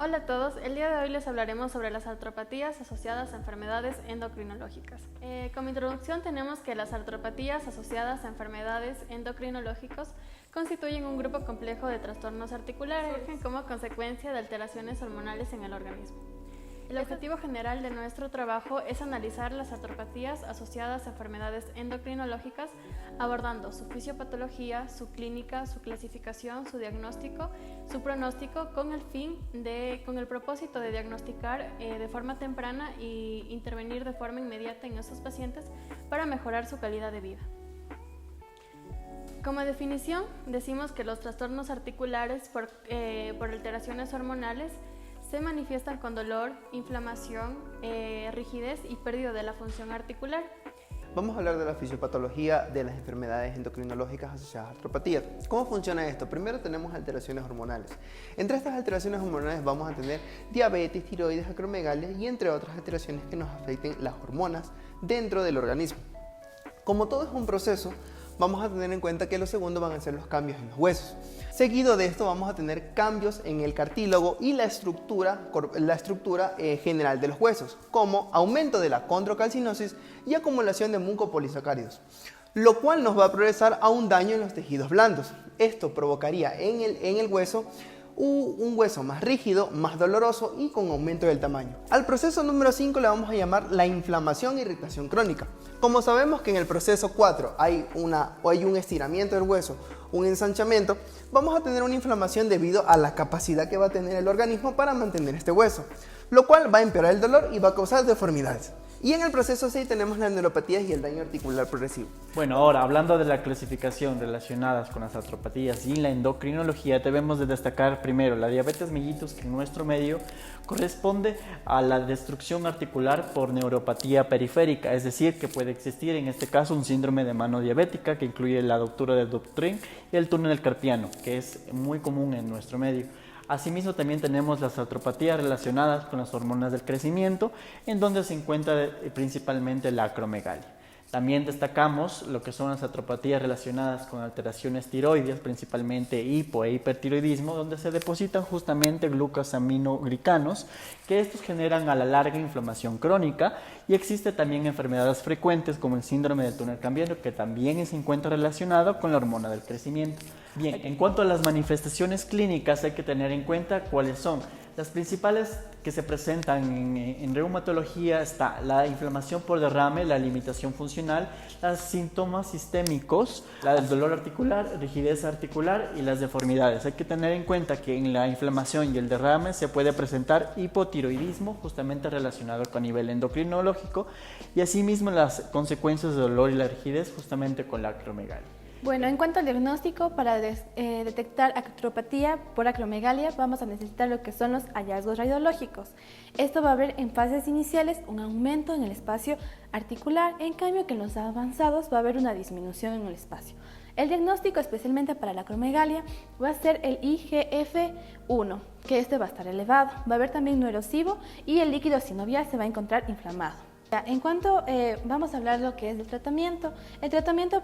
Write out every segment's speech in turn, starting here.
Hola a todos, el día de hoy les hablaremos sobre las artropatías asociadas a enfermedades endocrinológicas. Como introducción tenemos que las artropatías asociadas a enfermedades endocrinológicas constituyen un grupo complejo de trastornos articulares como consecuencia de alteraciones hormonales en el organismo. El objetivo general de nuestro trabajo es analizar las artropatías asociadas a enfermedades endocrinológicas, abordando su fisiopatología, su clínica, su clasificación, su diagnóstico, su pronóstico, con el propósito de diagnosticar de forma temprana e intervenir de forma inmediata en esos pacientes para mejorar su calidad de vida. Como definición, decimos que los trastornos articulares por alteraciones hormonales se manifiestan con dolor, inflamación, rigidez y pérdida de la función articular. Vamos a hablar de la fisiopatología de las enfermedades endocrinológicas asociadas a artropatías. ¿Cómo funciona esto? Primero tenemos alteraciones hormonales. Entre estas alteraciones hormonales vamos a tener diabetes, tiroides, acromegalia y entre otras alteraciones que nos afecten las hormonas dentro del organismo. Como todo es un proceso, vamos a tener en cuenta que lo segundo van a ser los cambios en los huesos. Seguido de esto vamos a tener cambios en el cartílago y la estructura general de los huesos, como aumento de la condrocalcinosis y acumulación de mucopolisacáridos, lo cual nos va a progresar a un daño en los tejidos blandos. Esto provocaría en el hueso un hueso más rígido, más doloroso y con aumento del tamaño. Al proceso número 5 le vamos a llamar la inflamación e irritación crónica. Como sabemos que en el proceso 4 hay un estiramiento del hueso, un ensanchamiento, vamos a tener una inflamación debido a la capacidad que va a tener el organismo para mantener este hueso, lo cual va a empeorar el dolor y va a causar deformidades. Y en el proceso 6 tenemos las neuropatías y el daño articular progresivo. Bueno, ahora hablando de la clasificación relacionadas con las artropatías y la endocrinología, debemos de destacar primero la diabetes mellitus, que en nuestro medio corresponde a la destrucción articular por neuropatía periférica, es decir, que puede existir en este caso un síndrome de mano diabética que incluye la ruptura del Dupuytren y el túnel carpiano, que es muy común en nuestro medio. Asimismo, también tenemos las artropatías relacionadas con las hormonas del crecimiento, en donde se encuentra principalmente la acromegalia. También destacamos lo que son las artropatías relacionadas con alteraciones tiroides, principalmente hipo e hipertiroidismo, donde se depositan justamente glucosaminoglicanos, que estos generan a la larga inflamación crónica, y existe también enfermedades frecuentes como el síndrome del túnel cambiario, que también se encuentra relacionado con la hormona del crecimiento. Bien, en cuanto a las manifestaciones clínicas, hay que tener en cuenta cuáles son. Las principales que se presentan en reumatología está la inflamación por derrame, la limitación funcional, los síntomas sistémicos, el dolor articular, rigidez articular y las deformidades. Hay que tener en cuenta que en la inflamación y el derrame se puede presentar hipotiroidismo, justamente relacionado con nivel endocrinológico, y asimismo las consecuencias del dolor y la rigidez justamente con la acromegalia. Bueno, en cuanto al diagnóstico, para detectar artropatía por acromegalia vamos a necesitar lo que son los hallazgos radiológicos. Esto va a haber en fases iniciales un aumento en el espacio articular, en cambio que en los avanzados va a haber una disminución en el espacio. El diagnóstico, especialmente para la acromegalia, va a ser el IGF-1, que este va a estar elevado. Va a haber también no erosivo y el líquido sinovial se va a encontrar inflamado. En cuanto vamos a hablar lo que es el tratamiento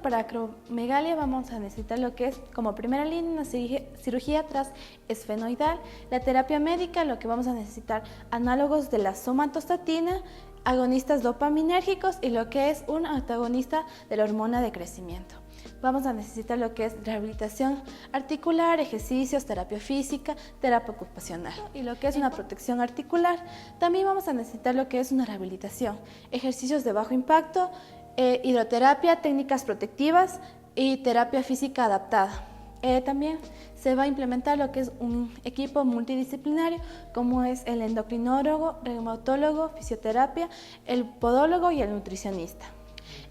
para acromegalia vamos a necesitar lo que es como primera línea una cirugía transesfenoidal, la terapia médica, lo que vamos a necesitar análogos de la somatostatina, agonistas dopaminérgicos y lo que es un antagonista de la hormona de crecimiento. Vamos a necesitar lo que es rehabilitación articular, ejercicios, terapia física, terapia ocupacional y lo que es una protección articular. También vamos a necesitar lo que es una rehabilitación, ejercicios de bajo impacto, hidroterapia, técnicas protectivas y terapia física adaptada. También se va a implementar lo que es un equipo multidisciplinario como es el endocrinólogo, reumatólogo, fisioterapia, el podólogo y el nutricionista.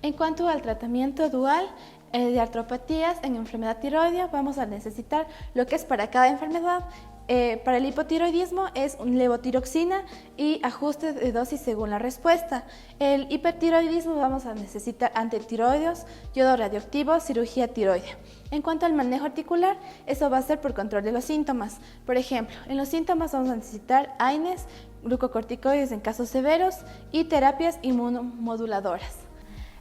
En cuanto al tratamiento dual de artropatías en enfermedad tiroidea, vamos a necesitar lo que es para cada enfermedad. Para el hipotiroidismo es levotiroxina y ajuste de dosis según la respuesta. El hipertiroidismo vamos a necesitar antitiroideos, yodo radioactivo, cirugía tiroidea. En cuanto al manejo articular, eso va a ser por control de los síntomas. Por ejemplo, en los síntomas vamos a necesitar AINES, glucocorticoides en casos severos y terapias inmunomoduladoras.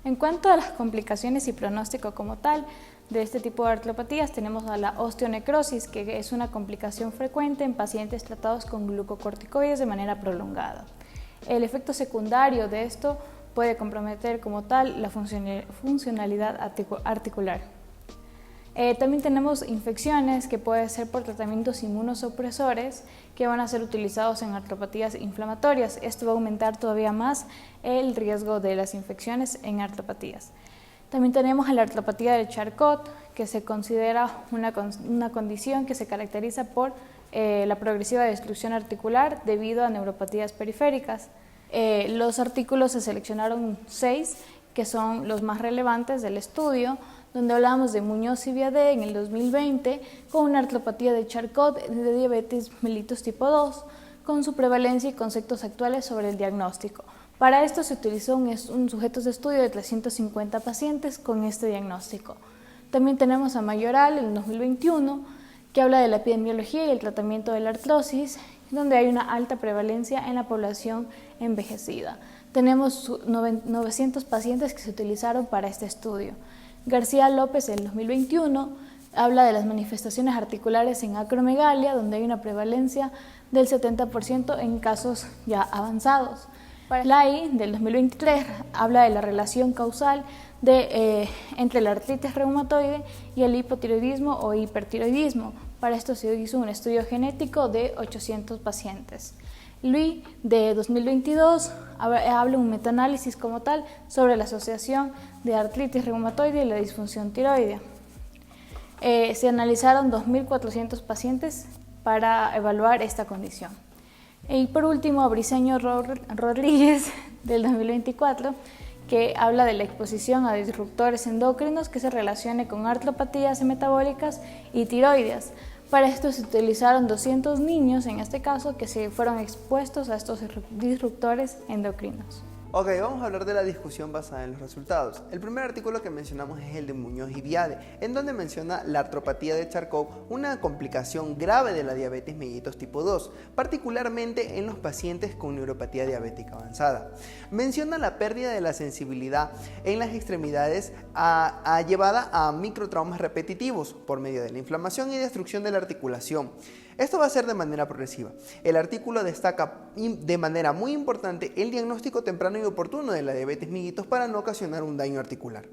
En cuanto a las complicaciones y pronóstico como tal, de este tipo de artropatías tenemos a la osteonecrosis, que es una complicación frecuente en pacientes tratados con glucocorticoides de manera prolongada. El efecto secundario de esto puede comprometer como tal la funcionalidad articular. También tenemos infecciones que pueden ser por tratamientos inmunosupresores que van a ser utilizados en artropatías inflamatorias. Esto va a aumentar todavía más el riesgo de las infecciones en artropatías. También tenemos la artropatía de Charcot, que se considera una condición que se caracteriza por la progresiva destrucción articular debido a neuropatías periféricas. Los artículos se seleccionaron 6, que son los más relevantes del estudio, donde hablamos de Muñoz y Viadé en el 2020 con una artropatía de Charcot de diabetes mellitus tipo 2, con su prevalencia y conceptos actuales sobre el diagnóstico. Para esto se utilizó un sujeto de estudio de 350 pacientes con este diagnóstico. También tenemos a Mayoral en el 2021, que habla de la epidemiología y el tratamiento de la artrosis, donde hay una alta prevalencia en la población envejecida. Tenemos 900 pacientes que se utilizaron para este estudio. García López en el 2021 habla de las manifestaciones articulares en acromegalia, donde hay una prevalencia del 70% en casos ya avanzados. Lai, del 2023, habla de la relación causal entre la artritis reumatoide y el hipotiroidismo o hipertiroidismo. Para esto se hizo un estudio genético de 800 pacientes. Luis, de 2022, habla un metaanálisis como tal sobre la asociación de artritis reumatoide y la disfunción tiroidea. Se analizaron 2.400 pacientes para evaluar esta condición. Y por último, Briceño Rodríguez, del 2024, que habla de la exposición a disruptores endocrinos que se relacione con artropatías metabólicas y tiroideas. Para esto se utilizaron 200 niños, en este caso, que se fueron expuestos a estos disruptores endocrinos. Ok, vamos a hablar de la discusión basada en los resultados. El primer artículo que mencionamos es el de Muñoz y Viade, en donde menciona la artropatía de Charcot, una complicación grave de la diabetes mellitus tipo 2, particularmente en los pacientes con neuropatía diabética avanzada. Menciona la pérdida de la sensibilidad en las extremidades llevada a microtraumas repetitivos por medio de la inflamación y destrucción de la articulación. Esto va a ser de manera progresiva. El artículo destaca de manera muy importante el diagnóstico temprano y oportuno de la diabetes mellitus para no ocasionar un daño articular.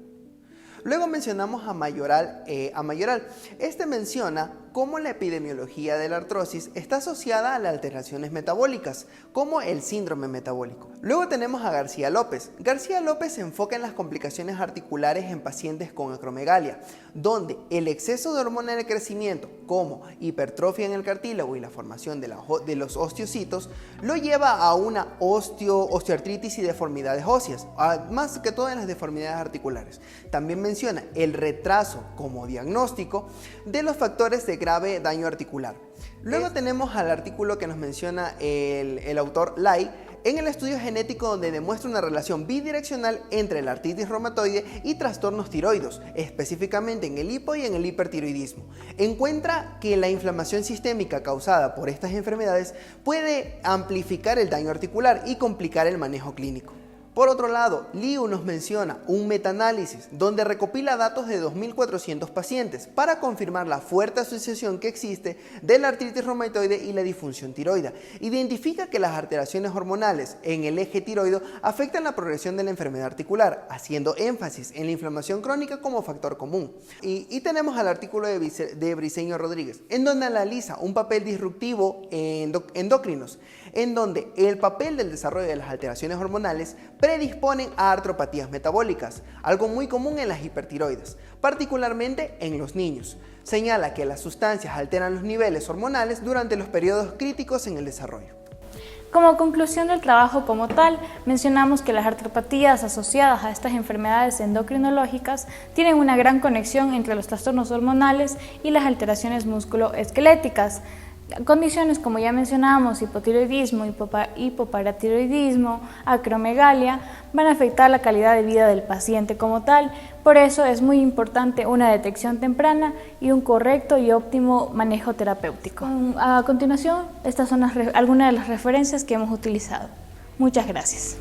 Luego mencionamos a Mayoral. Este menciona cómo la epidemiología de la artrosis está asociada a las alteraciones metabólicas, como el síndrome metabólico. Luego tenemos a García López. García López se enfoca en las complicaciones articulares en pacientes con acromegalia, donde el exceso de hormona de crecimiento, como hipertrofia en el cartílago y la formación de los osteocitos, lo lleva a una osteoartritis y deformidades óseas, más que todo en las deformidades articulares. También menciona el retraso como diagnóstico de los factores de grave daño articular. Luego tenemos al artículo que nos menciona el autor Lai en el estudio genético, donde demuestra una relación bidireccional entre la artritis reumatoide y trastornos tiroides, específicamente en el hipo y en el hipertiroidismo. Encuentra que la inflamación sistémica causada por estas enfermedades puede amplificar el daño articular y complicar el manejo clínico. Por otro lado, Liu nos menciona un metaanálisis donde recopila datos de 2.400 pacientes para confirmar la fuerte asociación que existe de la artritis reumatoide y la disfunción tiroidea. Identifica que las alteraciones hormonales en el eje tiroideo afectan la progresión de la enfermedad articular, haciendo énfasis en la inflamación crónica como factor común. Y tenemos al artículo de Briceño Rodríguez, en donde analiza un papel disruptivo endocrinos, en donde el papel del desarrollo de las alteraciones hormonales predisponen a artropatías metabólicas, algo muy común en las hipertiroides, particularmente en los niños. Señala que las sustancias alteran los niveles hormonales durante los periodos críticos en el desarrollo. Como conclusión del trabajo como tal, mencionamos que las artropatías asociadas a estas enfermedades endocrinológicas tienen una gran conexión entre los trastornos hormonales y las alteraciones musculoesqueléticas. Condiciones como ya mencionamos, hipotiroidismo, hipoparatiroidismo, acromegalia, van a afectar la calidad de vida del paciente como tal. Por eso es muy importante una detección temprana y un correcto y óptimo manejo terapéutico. A continuación, estas son algunas de las referencias que hemos utilizado. Muchas gracias.